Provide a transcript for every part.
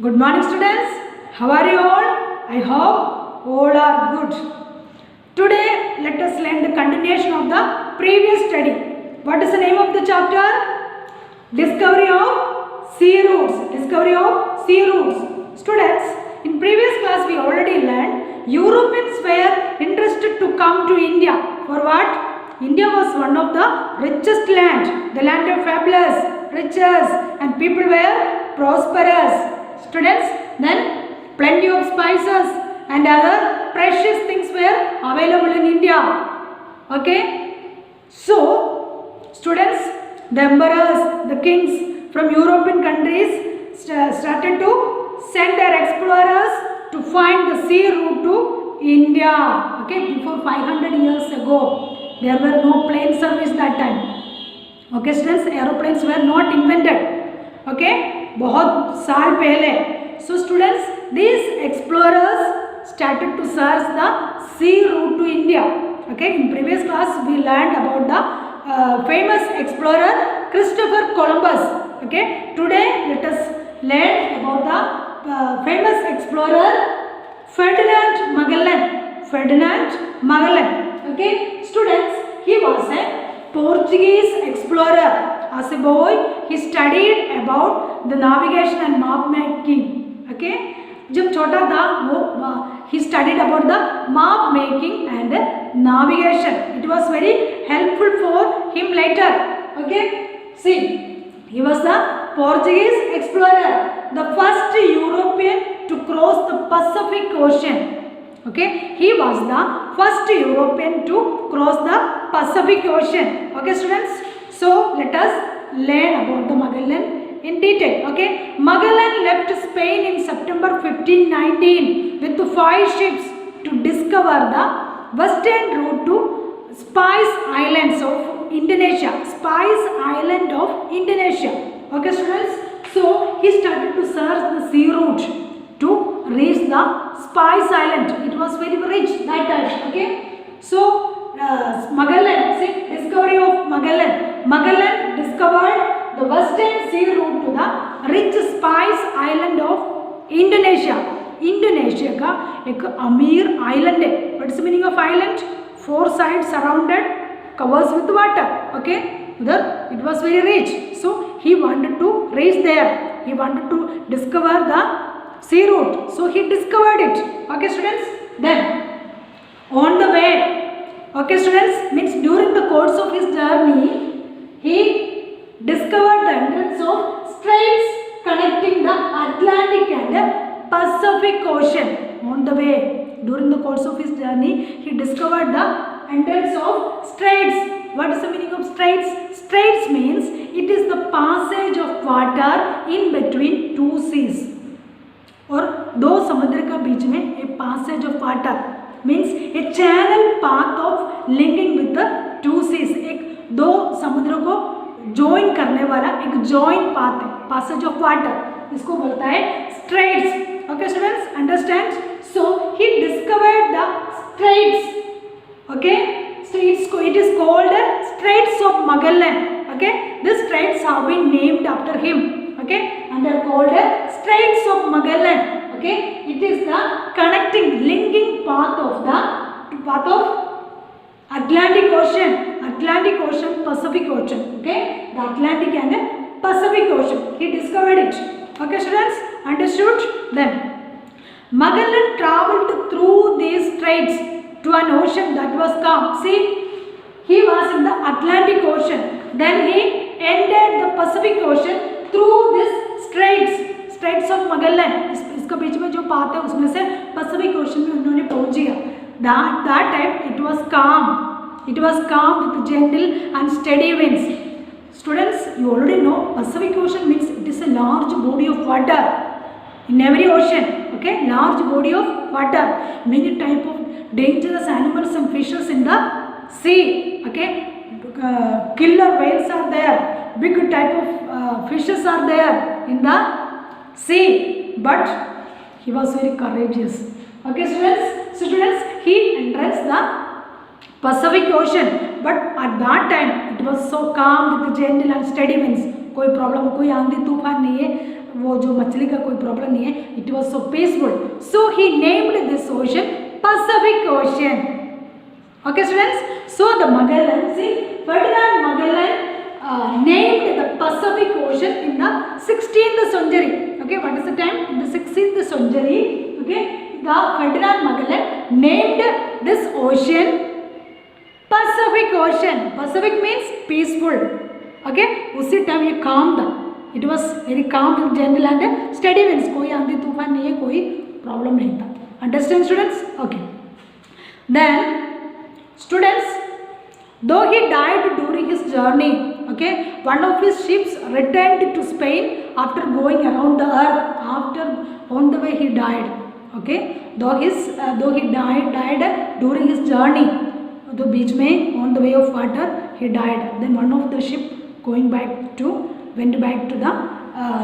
Good morning, students. How are you all? I hope all are good. Today, let us learn the continuation of the previous study. What is the name of the chapter? Discovery of sea routes. Discovery of sea routes. Students, in previous class we already learned Europeans were interested to come to India. For what? India was one of the richest land, the land of fabulous riches, and people were prosperous. Students, then plenty of spices and other precious things were available in India. Okay. So, students, the emperors, the kings from European countries started to send their explorers to find the sea route to India. Okay, before 500 years ago, there were no plane service that time. Okay, students, aeroplanes were not invented. Okay, बहुत साल पहले. So students, these explorers started to search the sea route to India. Okay, in previous class we learned about the famous explorer Christopher Columbus. Okay, today let us learn about the famous explorer Ferdinand Magellan. Ferdinand Magellan. Okay, students, he was a Portuguese explorer. As a boy, he studied about the navigation and map making. Okay, जब छोटा था वो he studied about the map making and navigation. It was very helpful for him later. Okay, see, he was the Portuguese explorer, the first European to cross the Pacific Ocean. Okay, he was the first European to cross the Pacific Ocean. Okay, students. So let us learn about the Magellan in detail. Okay, Magellan left Spain in September 1519 with 5 ships to discover the western route to Spice Islands of Indonesia. Spice Island of Indonesia. Okay, students. So he started to search the sea route to reach the Spice Island. It was very rich that time. Okay, so Magellan, see, discovery of Magellan. Magellan discovered the western sea route to the rich Spice Island of Indonesia. Indonesia का एक अमीर island है. What is the meaning of island? 4 sides surrounded, covers with water. Okay, it was very rich. So he wanted to reach there. He wanted to discover the sea route. So he discovered it. Okay, students. Then on the way. Okay, students, means during the course of his journey, he discovered the entrance of straits connecting the Atlantic and Pacific Ocean. On the way, during the course of his journey, he discovered the entrance of straits. What is the meaning of straits? Straits means it is the passage of water in between two seas. और दो समुद्र का बीच में a passage of water means a channel path of linking with the two seas. एक दो समुद्र को join करने वाला एक join path है, passage of water. इसको बोलता है straits. Okay, students, understand? So he discovered the straits. Okay, straits. It is called Straits of Magellan. Okay, these straits have been named after him. Okay, and they are called Straits of Magellan. Okay, it is the connecting, linking path of Atlantic Ocean, Pacific Ocean. Okay, the Atlantic and Pacific Ocean. He discovered it. Okay, students, understood? Then Magellan traveled through these straits to an ocean that was calm. See, he was in the Atlantic Ocean. Then he entered the Pacific Ocean through these straits of Magellan. इसका बीच में जो path है उसमें से Pacific Ocean में उन्होंने पहुंच गया. That time it was calm. It was calm with gentle and steady winds. Students, you already know Pacific Ocean means it is a large body of water in every ocean. Okay, large body of water. Many type of dangerous animals and fishes in the sea. Okay, killer whales are there. Big type of fishes are there in the sea. But he was very courageous. Okay, students. So students, he entered the Pacific Ocean, but at that time it was so calm with gentle and steady winds. कोई problem, कोई आंधी तूफान नहीं है. वो जो मछली का कोई प्रॉब्लम नहीं है, it was so peaceful, so he named this ocean Pacific ocean. Okay students, so the Magellan, see Ferdinand Magellan named the Pacific Ocean in the 16th century. Okay, what is the time? In the 16th century, okay, the Ferdinand Magellan named this ocean Pacific Ocean. Pacific means peaceful. Okay, उसी time ये calm था. It was very calm, gentle and steady winds. कोई आंधी तूफान नहीं है, कोई problem नहीं था. Understand students? Okay. Then students, though he died during his journey, okay, one of his ships returned to Spain after going around the earth. After on the way he died. Okay, though he died during his journey, तो बीच में on the way of water he died. Then one of the ship went back to the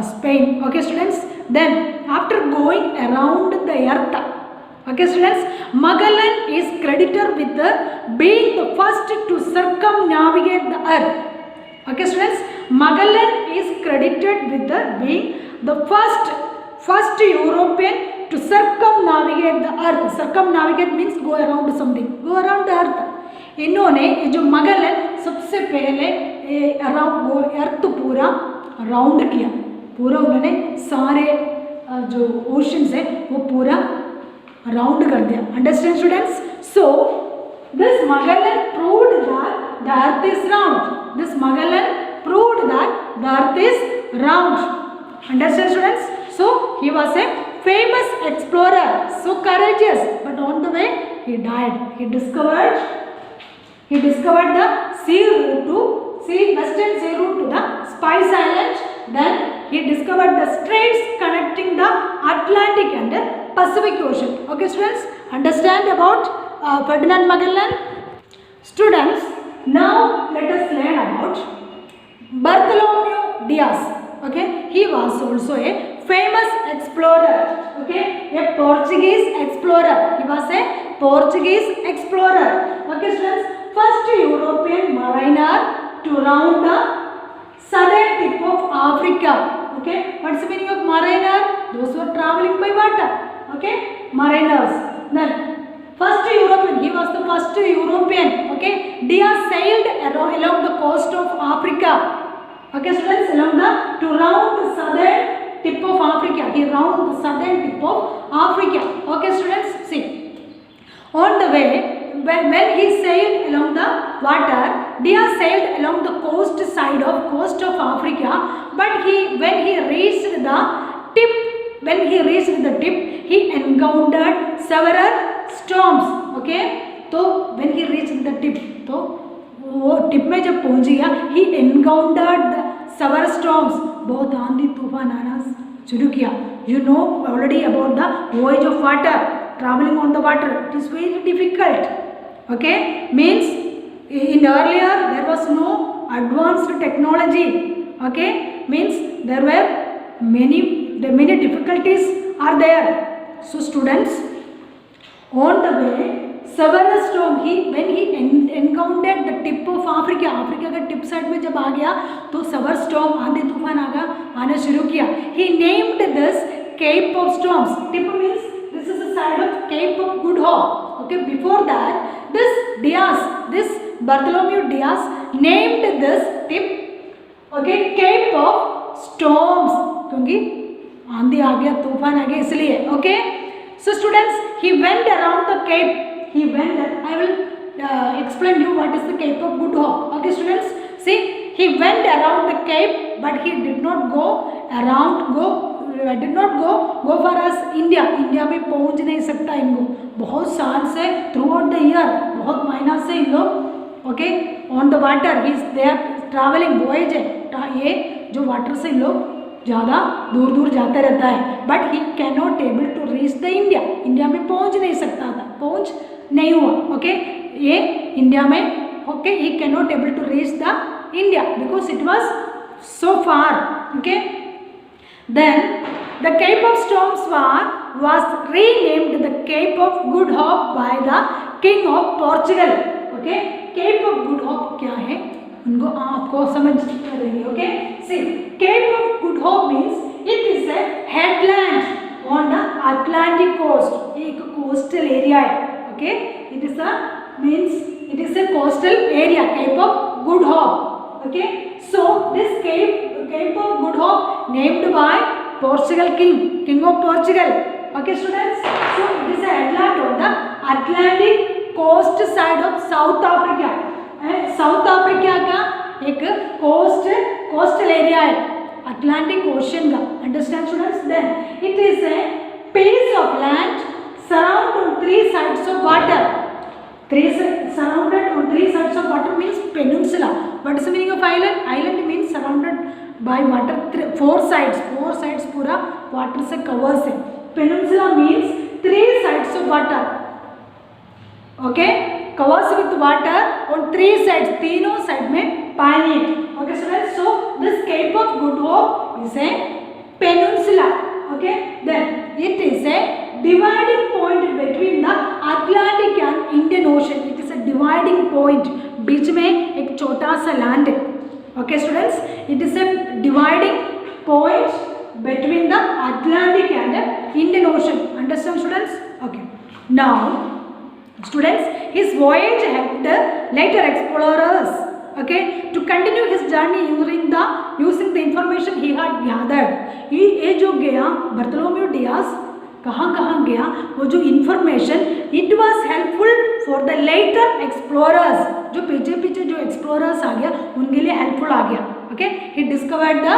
Spain. Okay students, then after going around the earth, okay students, Magellan is credited with being the first to circumnavigate the earth. Okay students, Magellan is credited with being the first European to circumnavigate the earth. Circumnavigate means go around something, go around the earth. इन्होंने जो मगलन सबसे पहले around अर्थ पूरा round किया, पूरा उन्होंने सारे जो ओशंस है वो पूरा राउंड कर दिया. Understand students? So this Magellan proved that the earth is round. This Magellan proved that the earth is round. Understand students? So he was a famous explorer, so courageous, but on the way he died. He discovered the western sea route to the Spice Island. Then he discovered the straits connecting the Atlantic and the Pacific Ocean. Okay students, understand about Ferdinand Magellan? Students, now let us learn about Bartholomew Diaz. Okay, he was also a famous explorer. Okay, a Portuguese explorer. He was a Portuguese explorer. Okay students, first European mariner to round the southern tip of Africa. Okay, what's the meaning of mariner? Those who are traveling by water. Okay, mariners. Then first European, he was the first European. Okay, Diaz sailed along the coast of Africa. Okay students, to round the southern tip of Africa. He round the southern tip of Africa. Okay students, see, on the way, when he sailed along the water, Diaz sailed along the coast of Africa, but when he reached the tip, he encountered several storms. Okay, तो when he reached the tip, तो वो tip में जब पहुंच गया, he encountered several storms. बहुत आंधी तूफान आना शुरू किया. You know already about the voyage of water, traveling on the water. It is very difficult. Okay, means in earlier there was no advanced technology. Okay, means there were many difficulties are there. So students, on the way several storm, when he encountered the tip of Africa, Africa का tip side में जब आ गया तो several storm आंधी तूफान आना शुरू किया. He named this Cape of Storms. Tip means this is the side of Cape of Good Hope. Okay, before that this Bartholomew Diaz named this tip, okay, Cape of Storms, क्योंकि आंधी आ गया, तूफान आ गया इसलिए. Okay, so students, he went around the cape. I will explain you what is the Cape of Good Hope. Okay students, see, he went around the cape, but he did not go for us India. India में पहुंच नहीं सकता इनको, बहुत साल से through out the year, बहुत महीना से इन लोग okay on the water, they are travelling, voyage है, ये जो वाटर से इन लोग ज़्यादा दूर दूर जाते रहता है. But he can not able to reach the India. India में पहुंच नहीं सकता था, पहुंच नहीं हुआ. ओके, ये इंडिया में okay he can not able to reach the India because it was so far. Okay, then the Cape of Storms was renamed the Cape of Good Hope by the King of Portugal. Okay, Cape of Good Hope क्या है उनको आपको समझ रहेंगे. Okay, see, Cape of Good Hope means it is Atlantic coast. ये एक coastal area है. Okay, it is a coastal area, Cape of Good Hope. Okay, so this Cape of Good Hope named by Portugal king of Portugal. Okay students, so it is a headland on the Atlantic coast side of South Africa. South Africa का एक coastal area है Atlantic Ocean का. Understand students? Then it is a piece of land surrounded on three sides of water. Surrounded on three sides of water means peninsula. What is the meaning of island? Island means surrounded by water. Four sides पूरा water से covers है. Peninsula means three sides of water. Okay, covers with water on three sides. तीनों side में पानी है. Okay students, so this Cape of Good Hope is a peninsula. Okay, then it is a dividing point between the Atlantic and Indian Ocean. It is a dividing point. बीच में एक छोटा सा land है. Okay students, it is a dividing point between the Atlantic and the Indian Ocean. Understand students? Okay. Now, students, his voyage helped later explorers, okay, to continue his journey using the information he had gathered. ये जो गया बर्तलोमेव Diaz कहाँ गया, वो जो information, it was helpful for the later explorers. जो पीछे जो explorers आ गया उनके लिए helpful आ गया. Okay, he discovered the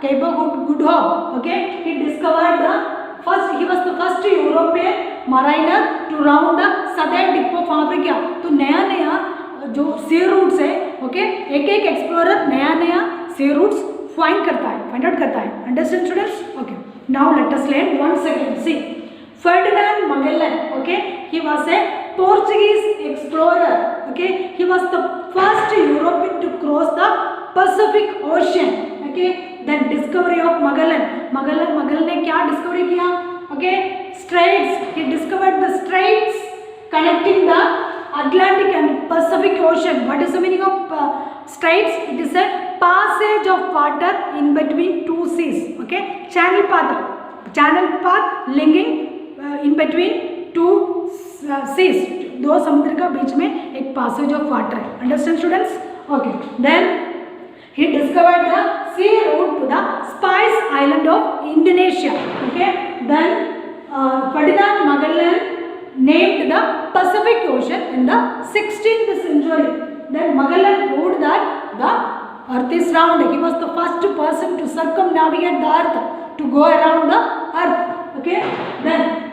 Cape of Good Hope. Okay, he was the first European mariner to round the southern tip of Africa. तो नया जो sea routes है, okay, एक explorer नया sea routes find out करता है. Understand students? Okay. Now let us learn once again. See, Ferdinand Magellan. Okay, he was a Portuguese explorer. Okay, he was the first European to cross the Pacific Ocean. Okay, then discovery of Magellan ने क्या discovery किया? Okay, straits. He discovered the straits connecting the Atlantic and Pacific Ocean. What is the meaning of straits? It is a passage of water in between two seas. Okay, channel path linking in between two seas. दो समुद्र का बीच में एक passage of water है. Understand students? Okay, then he discovered the sea route to the Spice Island of Indonesia. Okay, then Ferdinand Magellan named the Pacific Ocean in the 16th century. Then Magellan proved that the Earth is round. He was the first person to circumnavigate the Earth, to go around the Earth. Okay, then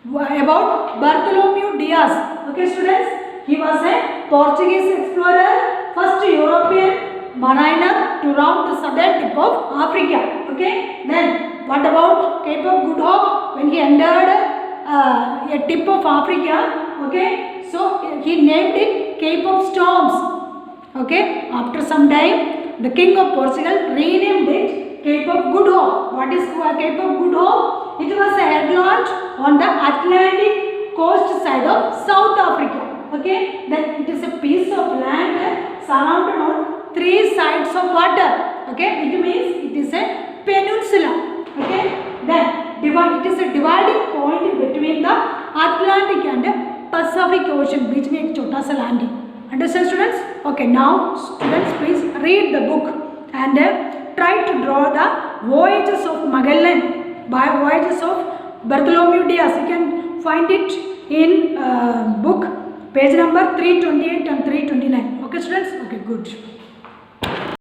about Bartholomew Dias. Okay students, he was a Portuguese explorer, first European mariner to round the southern tip of Africa. Okay, then what about Cape of Good Hope? When he entered a tip of Africa, okay, so he named it Cape of Storms. Okay, after some time the king of Portugal renamed it Cape of Good Hope. What is Cape of Good Hope? It was a headland on the Atlantic coast side of South Africa. Okay, then it is a piece of land surrounded on three sides of water. Okay, it means it is a peninsula. Okay, then it is a dividing point between the Atlantic and Pacific Ocean. बीच में एक छोटा सा land है. Understand students? Okay, now students please read the book and try to draw the voyages of Magellan by voyages of Bartholomew Dias. You can find it in book page number 328 and 329. Okay students? Okay, good.